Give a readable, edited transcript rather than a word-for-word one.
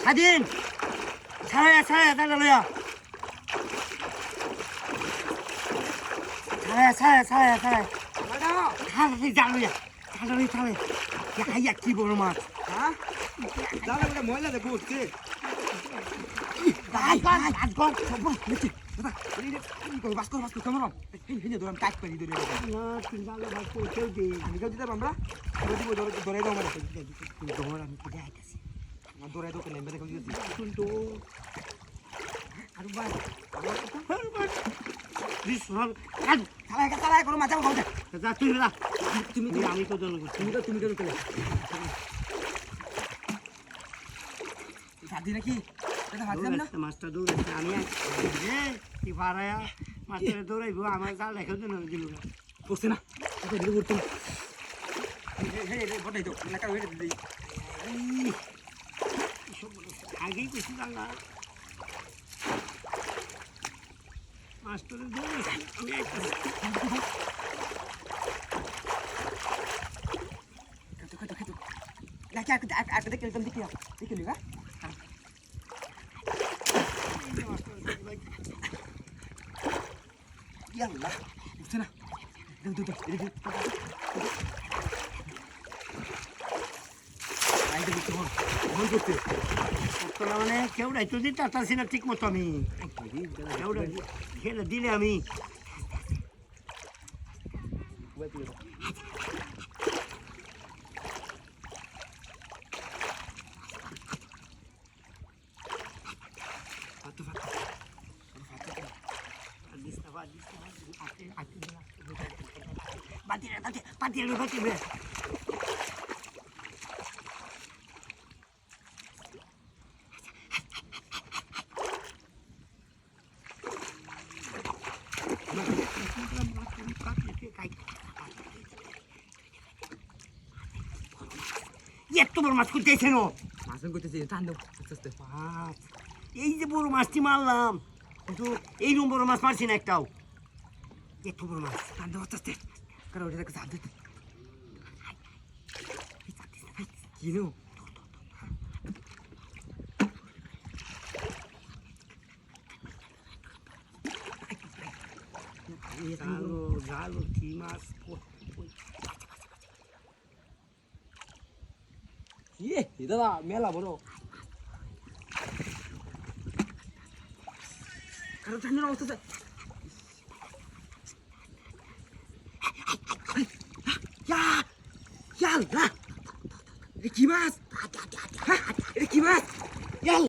স্বাধীন ছাড়াইয়া ছাড়াইয়া দাঁড়া লইয়া ছাড়াইয়া ছাড়াইয়া ছাড়াইয়া ছাড়াই ছাড়াই জাল লইয়া ছাড়াই ছাড়াই খাইয়া কি বড় মাছ হ্যাঁ জালে বলে ময়লা দেখো উঠছে ভাই ভাই আজ গো সব নিচে দাদা বাস কর কেমন হিনে ধরে আমি টাইট পারি ধরে না তিন জালে ভাই কই কেউ দে আমি কেউ দিতে আমরা দিব ধরে দাও আমার তোমার আমি তো যাইতাছি ধরে দাও কেন দেখো দিতে কিন্তু আর ভাই বিশাল কাজ চালাই করো মাথা খাও যা তুই যা তুমি আমি তো জানো তুমি কেন চলে সাদি নাকি এটা হাত না মাছটা দৌড়াচ্ছে আমি রে কি পারায়া মাছটা দৌড়াইবো আমার জাল রেখে দিন দিল না পড়ছে না এটা দিলে পড়তো হে হে বড়াই দাও নাকা হয়ে দিই আগেই কিছু জানা মাছটা দৌড়াচ্ছে আমি খেতো নাকি আগে দেখে একদম দেখে লিগা ইয়াল্লাহ বুঝছে না মানে কেউ রাইতো দিতে আসছি না ঠিক মতো আমি খেলে দিলে আমি বাতিল এত বড় মাছ করতেছে না মাছ করতেছি টান দাও আস্তে আস্তে মাছ এই যে বড় মাছটি মারলাম কিন্তু এইরকম বড় মাছ মারছি না একটাও এত বড় মাছ টান দাও আস্তে আস্তে কারণ ওটা দেখে চাপ দিতে কিনো জালো জালো কি মাছ দাদা মেলা বড় কারণ ঠান্ডার অবস্থা কি মাছ এটা কি মাছ